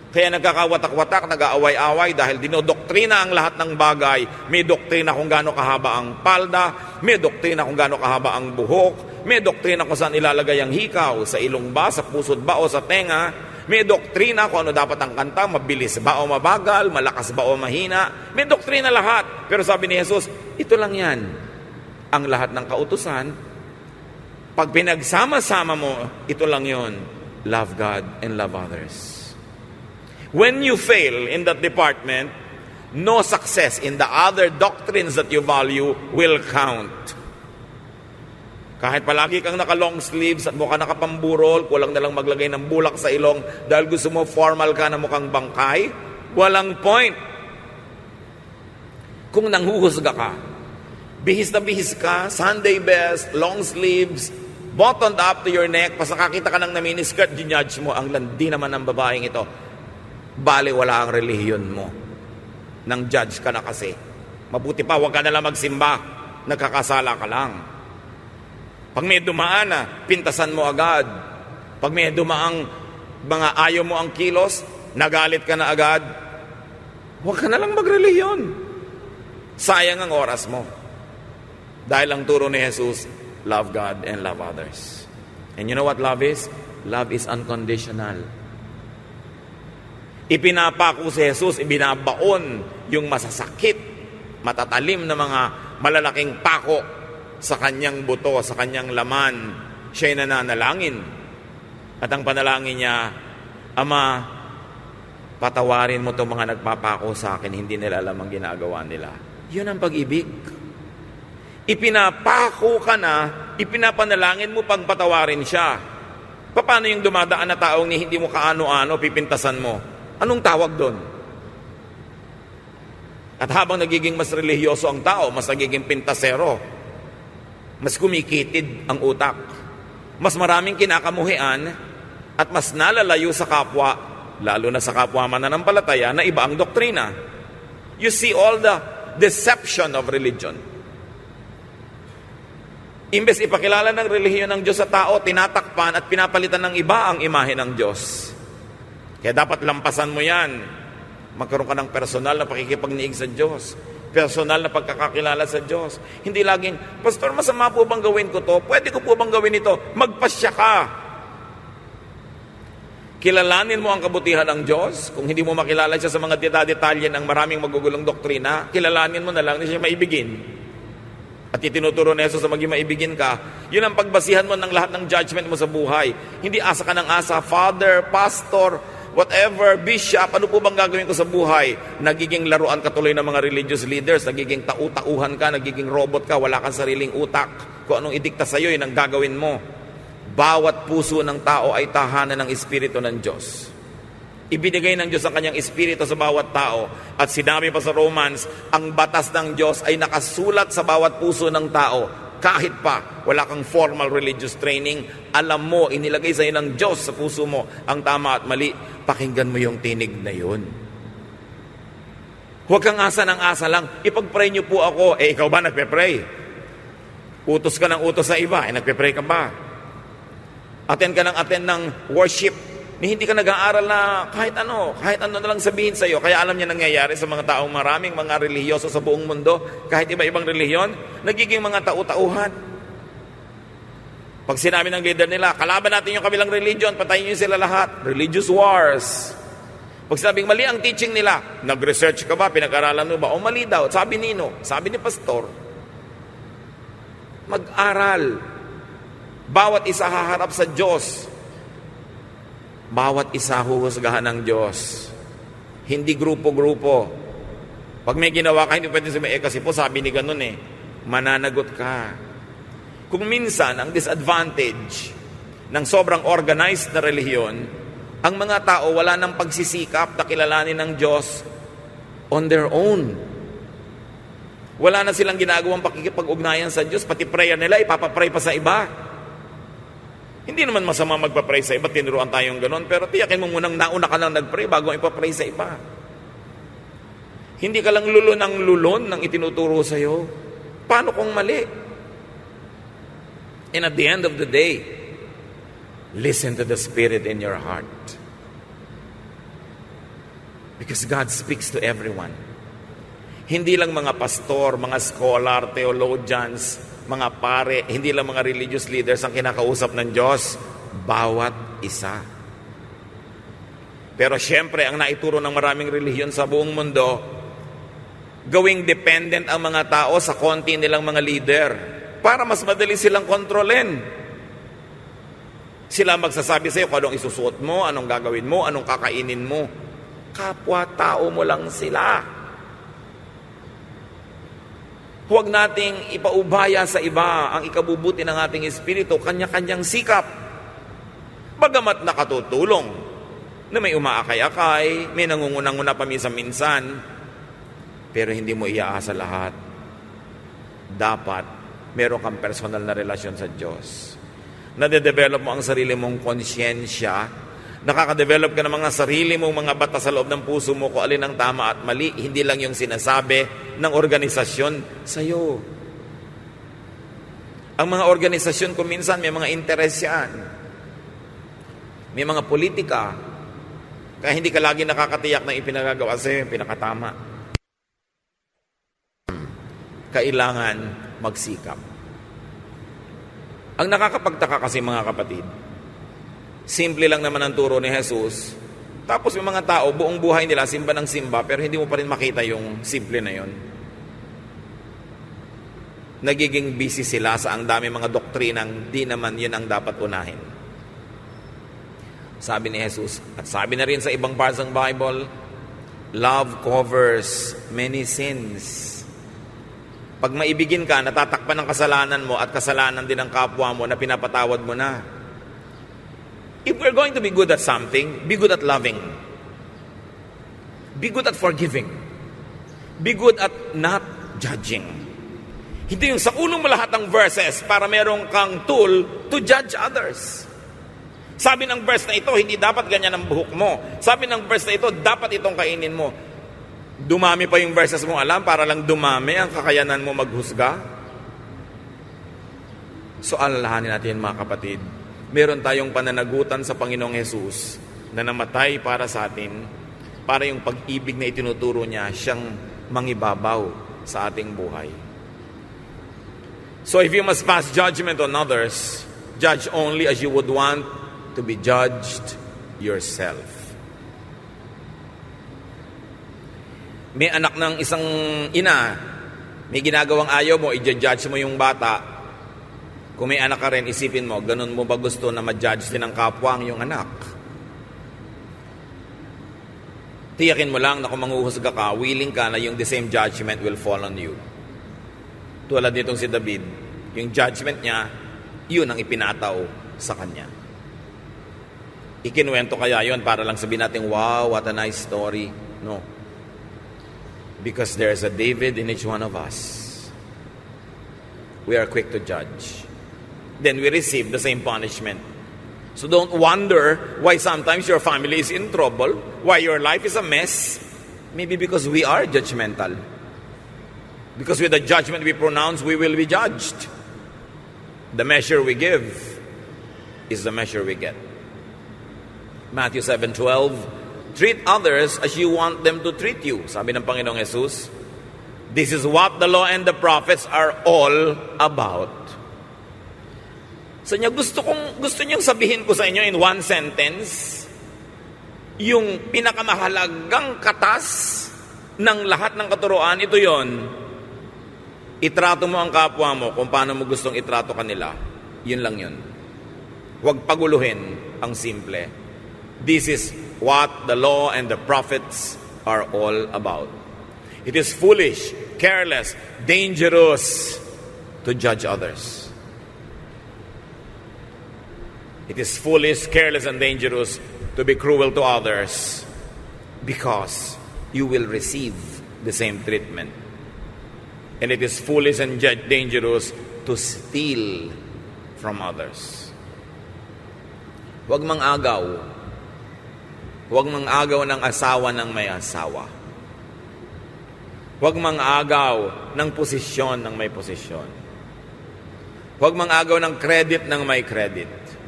Kaya nagkakawatak-watak, nag-aaway-away dahil dinodoktrina ang lahat ng bagay. May doktrina kung gaano kahaba ang palda, may doktrina kung gaano kahaba ang buhok, may doktrina kung saan ilalagay ang hikaw, sa ilong ba, sa pusod ba o sa tenga. May doktrina kung ano dapat ang kanta, mabilis ba o mabagal, malakas ba o mahina. May doktrina lahat. Pero sabi ni Jesus, ito lang yan. Ang lahat ng kautusan, pag pinagsama-sama mo, ito lang yon. Love God and love others. When you fail in that department, no success in the other doctrines that you value will count. Kahit palagi kang naka-long sleeves at mukha nakapamburol, kulang na lang maglagay ng bulak sa ilong dahil gusto mo formal ka na mukhang bangkay, walang point. Kung nanghuhusga ka, bihis na bihis ka, Sunday best, long sleeves, buttoned up to your neck, pas nakakita ka ng naminiskirt, ginudge mo, ang landi naman ng babaeng ito. Bale, wala ang relihiyon mo. Nang judge ka na kasi. Mabuti pa, huwag ka na lang magsimba. Nagkakasala ka lang. Pag may dumaan na, pintasan mo agad. Pag may dumaang mga ayaw mo ang kilos, nagalit ka na agad. Huwag ka na lang magrelihiyon. Sayang ang oras mo. Dahil ang turo ni Jesus, love God and love others. And you know what love is? Love is unconditional. Ipinapako si Jesus, ibinabaon yung masasakit, matatalim na mga malalaking pako sa kanyang buto, sa kanyang laman. Siya'y nananalangin. At ang panalangin niya, Ama, patawarin mo itong mga nagpapako sa akin, hindi nila alam ang ginagawa nila. Yun ang pag-ibig. Ipinapako ka na, ipinapanalangin mo pang patawarin siya. Paano yung dumadaan na taong ni hindi mo kaano-ano, pipintasan mo? Anong tawag doon? At habang nagiging mas relihiyoso ang tao, mas nagiging pintasero, mas kumikitid ang utak, mas maraming kinakamuhian, at mas nalalayo sa kapwa, lalo na sa kapwa mananampalataya, na iba ang doktrina. You see all the deception of religion. Imbes ipakilala ng relihiyon ng Diyos sa tao, tinatakpan at pinapalitan ng iba ang imahe ng Diyos. Kaya dapat lampasan mo yan. Magkaroon ka ng personal na pakikipagniig sa Diyos. Personal na pagkakakilala sa Diyos. Hindi laging, Pastor, masama po bang gawin ko to? Pwede ko po bang gawin ito? Magpasya ka. Kilalanin mo ang kabutihan ng Diyos. Kung hindi mo makilala siya sa mga detalye ng maraming magugulong doktrina, kilalanin mo na lang na siya maibigin. At itinuturo na Jesus na maging maibigin ka. Yun ang pagbasihan mo ng lahat ng judgment mo sa buhay. Hindi asa ka ng asa, father, pastor, whatever, bishop, ano po bang gagawin ko sa buhay? Nagiging laruan ka tuloy ng mga religious leaders, nagiging tauhan ka, nagiging robot ka, wala kang sariling utak. Kung anong idikta sa'yo, yun ang gagawin mo. Bawat puso ng tao ay tahanan ng Espiritu ng Diyos. Ibinigay ng Diyos ang kanyang Espiritu sa bawat tao. At sinabi pa sa Romans, ang batas ng Diyos ay nakasulat sa bawat puso ng tao. Kahit pa wala kang formal religious training, alam mo, inilagay sa iyo ng Diyos sa puso mo ang tama at mali. Pakinggan mo yung tinig na yun. Huwag kang asa ng asa lang. Ipag-pray niyo po ako. Ikaw ba nagpe-pray? Utos ka ng utos sa iba. Nagpe-pray ka ba? Attend ka ng worship. Hindi ka nag-aaral na kahit ano na lang sabihin sa iyo. Kaya alam niya nangyayari sa mga taong maraming mga relihiyoso sa buong mundo, kahit iba-ibang relihiyon, nagiging mga tau-tauhan. Pag sinabi ng leader nila, kalaban natin yung kabilang religion, patayin niyo sila lahat. Religious wars. Pag sinabing mali ang teaching nila, nag-research ka ba, pinag-aralan mo ba? O mali daw, sabi nino, sabi ni pastor. Mag-aral. Bawat isa haharap sa Diyos. Bawat isa huhusgahan ng Diyos. Hindi grupo-grupo. Pag may ginawa ka, hindi pwede sabihin, kasi po sabi ni ganun mananagot ka. Kung minsan, ang disadvantage ng sobrang organized na relihiyon, ang mga tao wala nang pagsisikap na kilalanin ng Diyos on their own. Wala na silang ginagawang pakikipag-ugnayan sa Diyos, pati prayer nila, ipapapray pa sa iba. Hindi naman masama magpa-pray sa iba, tinuruan tayong gano'n, pero tiyakin mo munang nauna ka lang nag-pray bago ipapray sa iba. Hindi ka lang lulon ng itinuturo sa iyo. Paano kung mali? And at the end of the day, listen to the Spirit in your heart. Because God speaks to everyone. Hindi lang mga pastor, mga scholar, theologians, mga pare, hindi lang mga religious leaders ang kinakausap ng Diyos, bawat isa. Pero syempre, ang naituro ng maraming relihiyon sa buong mundo, gawing dependent ang mga tao sa konti nilang mga leader para mas madali silang kontrolin. Sila magsasabi sa iyo kung anong isusuot mo, anong gagawin mo, anong kakainin mo. Kapwa-tao mo lang sila. Huwag nating ipaubaya sa iba ang ikabubuti ng ating espiritu, kanya-kanyang sikap. Bagamat nakatutulong, na may umaakay-akay, may nangungunang-una paminsan-minsan, pero hindi mo iaasa lahat. Dapat meron kang personal na relasyon sa Diyos. Nade-develop mo ang sarili mong konsyensya, nakaka-develop ka ng mga sarili mong mga batas sa loob ng puso mo kung alin ang tama at mali, hindi lang yung sinasabi ng organisasyon sa iyo. Ang mga organisasyon kung minsan may mga interes yan. May mga politika. Kaya hindi ka lagi nakakatiyak na ipinagagawa sa iyo yung pinakatama. Kailangan magsikap. Ang nakakapagtaka kasi mga kapatid, simple lang naman ang turo ni Jesus. Tapos may mga tao, buong buhay nila, simba ng simba, pero hindi mo pa rin makita yung simple na yon. Nagiging busy sila sa ang dami mga doktrinang di naman yun ang dapat unahin. Sabi ni Jesus, at sabi na rin sa ibang parts ng Bible, love covers many sins. Pag maibigin ka, natatakpan ng kasalanan mo at kasalanan din ng kapwa mo na pinapatawad mo na. If we're going to be good at something, be good at loving. Be good at forgiving. Be good at not judging. Hindi yung sa ulo mo lahat ng verses para meron kang tool to judge others. Sabi ng verse na ito, hindi dapat ganyan ang buhok mo. Sabi ng verse na ito, dapat itong kainin mo. Dumami pa yung verses mo alam para lang dumami ang kakayanan mo maghusga. So alalahanin natin mga kapatid, meron tayong pananagutan sa Panginoong Jesus na namatay para sa atin, para yung pag-ibig na itinuturo niya siyang mangibabaw sa ating buhay. So if you must pass judgment on others, judge only as you would want to be judged yourself. May anak ng isang ina, may ginagawang ayaw mo, i-judge mo yung bata. Kung may anak ka rin, isipin mo, ganun mo ba gusto na ma-judge din ng kapwa ang iyong anak? Tiyakin mo lang na kung manghuhusga ka, willing ka na yung the same judgment will fall on you. Tulad nitong si David, yung judgment niya, yun ang ipinataw sa kanya. Ikinuwento kaya yun para lang sabihin natin, wow, what a nice story. No. Because there's a David in each one of us. We are quick to judge. Then we receive the same punishment. So don't wonder why sometimes your family is in trouble, why your life is a mess. Maybe because we are judgmental. Because with the judgment we pronounce, we will be judged. The measure we give is the measure we get. Matthew 7:12, treat others as you want them to treat you. Sabi ng Panginoong Jesus, this is what the law and the prophets are all about. So gusto niyong sabihin ko sa inyo in one sentence, yung pinakamahalagang katas ng lahat ng katuruan, ito yon. Itrato mo ang kapwa mo kung paano mo gustong itrato kanila. Yun lang yun. Huwag paguluhin ang simple. This is what the law and the prophets are all about. It is foolish, careless, dangerous to judge others. It is foolish, careless, and dangerous to be cruel to others because you will receive the same treatment. And it is foolish and dangerous to steal from others. Huwag mang agaw. Huwag mang agaw ng asawa ng may asawa. Huwag mang agaw ng posisyon ng may posisyon. Huwag mang agaw ng credit ng may credit.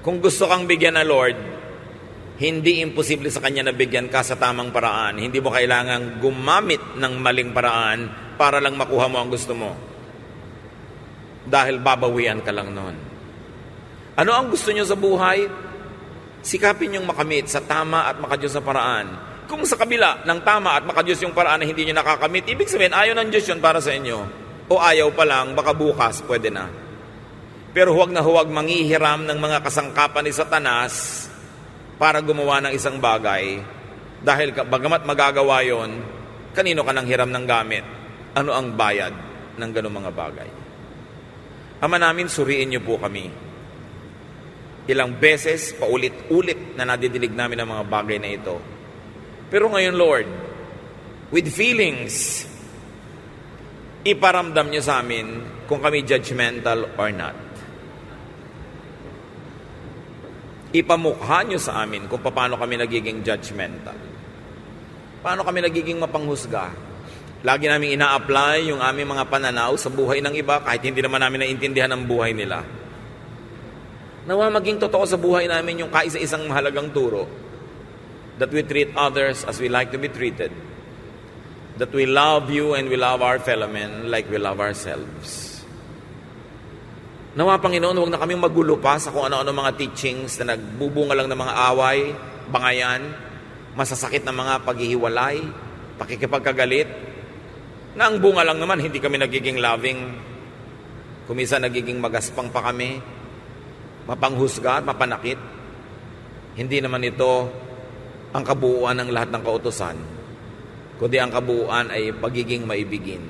Kung gusto kang bigyan ng Lord, hindi imposible sa Kanya na bigyan ka sa tamang paraan. Hindi mo kailangang gumamit ng maling paraan para lang makuha mo ang gusto mo. Dahil babawian ka lang noon. Ano ang gusto nyo sa buhay? Sikapin yung makamit sa tama at makadiyos na paraan. Kung sa kabila ng tama at makadiyos yung paraan na hindi nyo nakakamit, ibig sabihin, ayaw ng Diyos yun para sa inyo. O ayaw pa lang, baka bukas, pwede na. Pero huwag na huwag manghihiram ng mga kasangkapan ni Satanas para gumawa ng isang bagay. Dahil bagamat magagawa yon, kanino ka nang hiram ng gamit? Ano ang bayad ng ganung mga bagay? Ama namin, suriin niyo po kami. Ilang beses, paulit-ulit na nadidinig namin ang mga bagay na ito. Pero ngayon, Lord, with feelings, iparamdam niyo sa amin kung kami judgmental or not. Ipamukha niyo sa amin kung paano kami nagiging judgmental. Paano kami nagiging mapanghusga. Lagi namin ina-apply yung aming mga pananaw sa buhay ng iba kahit hindi naman namin naintindihan ang buhay nila. Nawa maging totoo sa buhay namin yung kaisa-isang mahalagang turo. That we treat others as we like to be treated. That we love you and we love our fellow men like we love ourselves. Nawa, Panginoon, huwag na kaming magulo pa sa kung ano-ano mga teachings na nagbubunga lang ng mga away, bangayan, masasakit na mga paghihiwalay, pakikipagkagalit, na ang bunga lang naman, hindi kami nagiging loving. Kumisa nagiging magaspang pa kami, mapanghusga at mapanakit. Hindi naman ito ang kabuuan ng lahat ng kautusan, kundi ang kabuuan ay pagiging maibigin.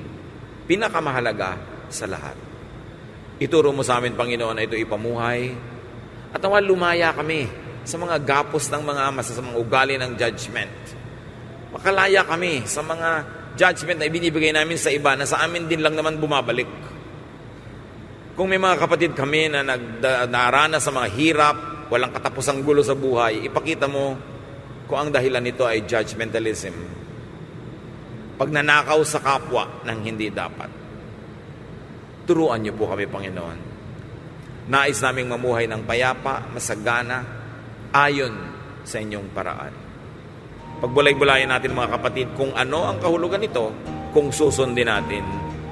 Pinakamahalaga sa lahat. Ituro mo sa amin, Panginoon, na ito ipamuhay At nawa lumaya kami sa mga gapos ng mga masasamang ugali ng judgment. Makalaya kami sa mga judgment na ibinibigay namin sa iba na sa amin din lang naman bumabalik. Kung may mga kapatid kami na narana sa mga hirap, walang katapusang gulo sa buhay, ipakita mo kung ang dahilan nito ay judgmentalism. Pagnanakaw sa kapwa ng hindi dapat. Turuan niyo po kami, Panginoon. Nais naming mamuhay ng payapa, masagana, ayon sa inyong paraan. Pagbulay-bulayan natin mga kapatid kung ano ang kahulugan nito kung susundin natin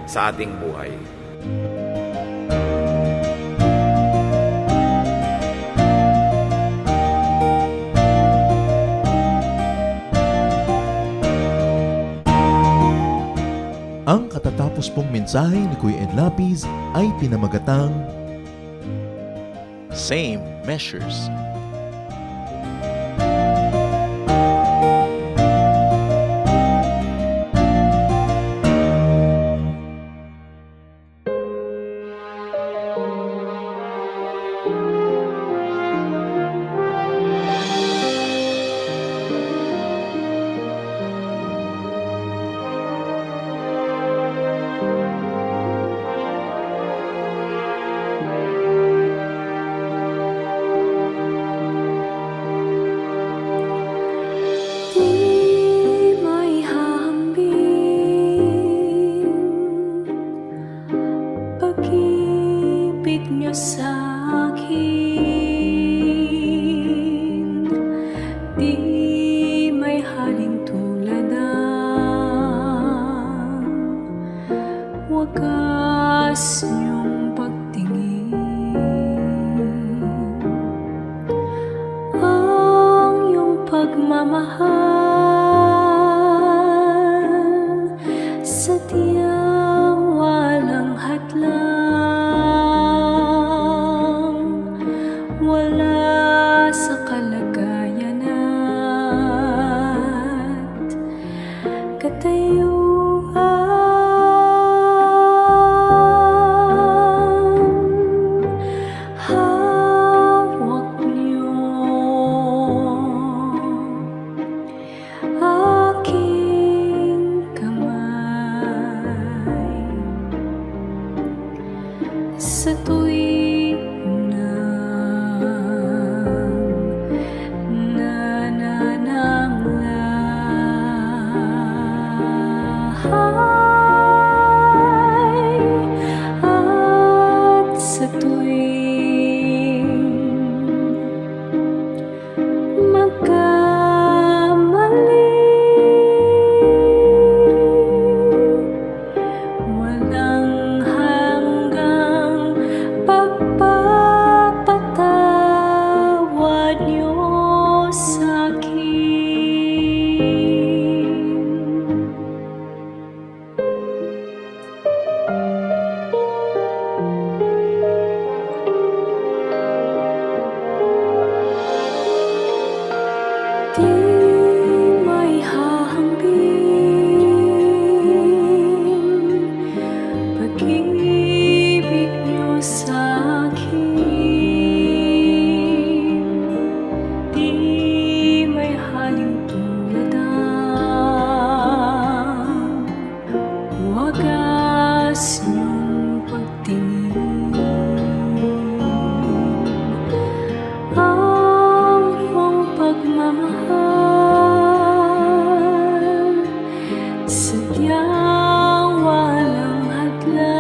sa ating buhay. Ang katatapos pong mensahe ni Kuya Ed Lapid ay pinamagatang Same Measures. Pag-ibig niyo sa akin, di may haling tulad ng wagas niyong pagtingin. Ang iyong pagmamahal sadyang walang hadlang, wala sa kalagayan at katayuan. Hawak niyo aking kamay sa tuwing nanananglahay at sa tuwing magkamali. Walang hanggang pagpapatawad niyo sa'kin. Di may hahambing pag-ibig niyo sa'kin, di may haling tulad ng wagas niyong pagtingin. Ang iyong pagmamahal sadyang walang hadlang,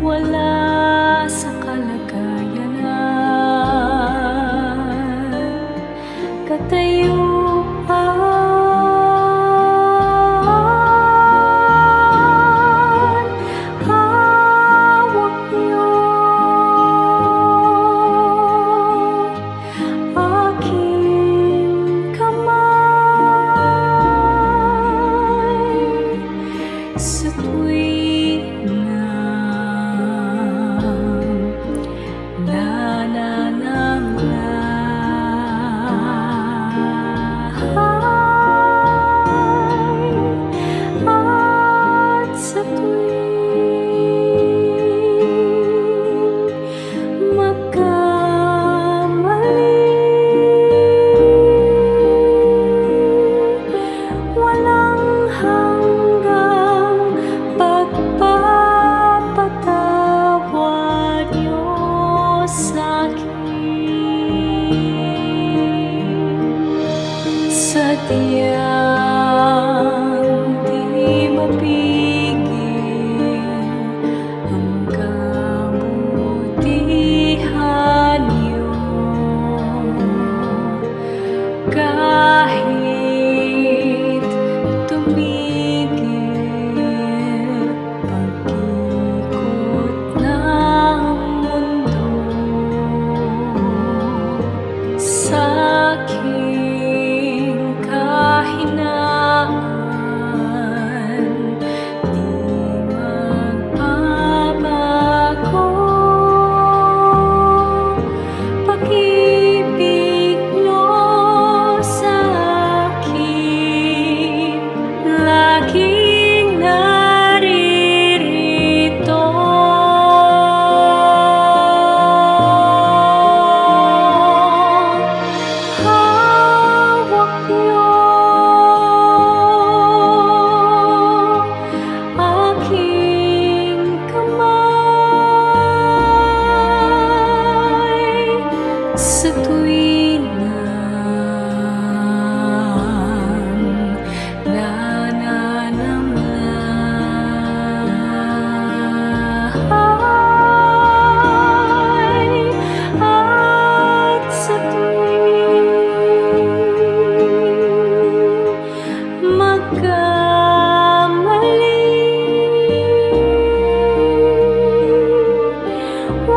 wala sa kalagayan at katayuan. Hawak niyo aking kamay sa tuwing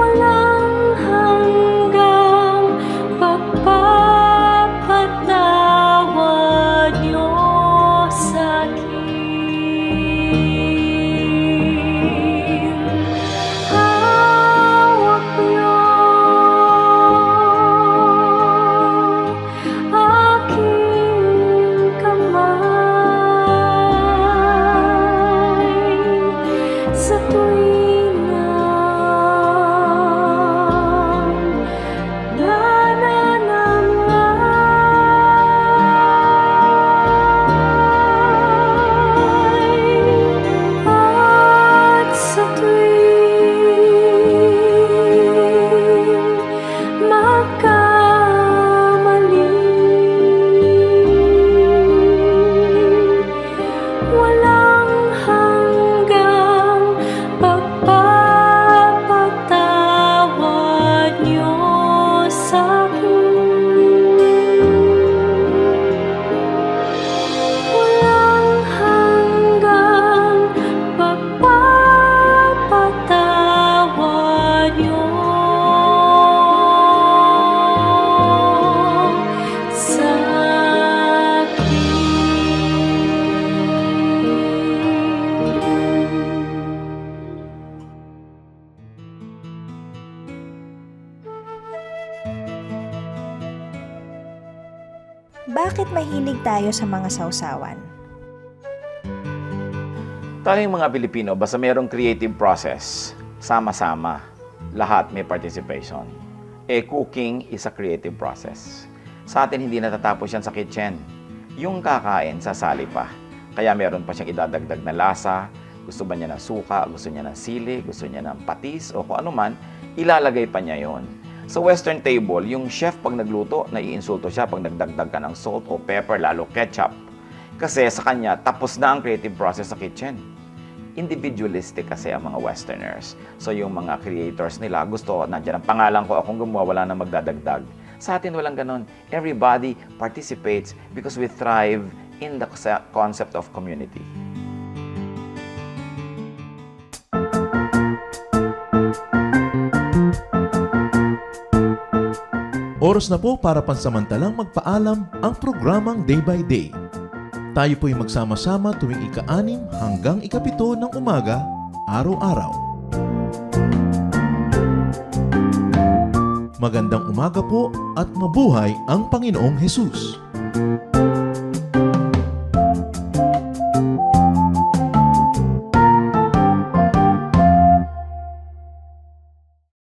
walang hanggang pagpapatawad niyo sa'kin. Hawak niyo aking kamay sa tuwing nananamay at sa tuwing magkamali. Walang hanggang pagpapatawad niyo sa'kin. Walang hanggang pagpapatawad niyo Bakit mahilig tayo sa mga sausawan? Tayong mga Pilipino, basta mayroong creative process, sama-sama, lahat may participation. Cooking is a creative process. Sa atin, hindi natatapos yan sa kitchen. Yung kakain, sasali pa. Kaya meron pa siyang idadagdag na lasa, gusto ba niya ng suka, gusto niya ng sili, gusto niya ng patis, o kung ano man, ilalagay pa niya yon. Sa Western table, yung chef pag nagluto, naiinsulto siya pag nagdagdag ka ng salt o pepper, lalo ketchup. Kasi sa kanya, tapos na ang creative process sa kitchen. Individualistic kasi ang mga Westerners. So yung mga creators nila, gusto, nandiyan ang pangalan ko, akong gumawa, wala na magdadagdag. Sa atin walang ganon. Everybody participates because we thrive in the concept of community. Oras na po para pansamantalang magpaalam ang programang Day by Day. Tayo po'y magsama-sama tuwing ika-6 hanggang ika-7 ng umaga, araw-araw. Magandang umaga po at mabuhay ang Panginoong Hesus!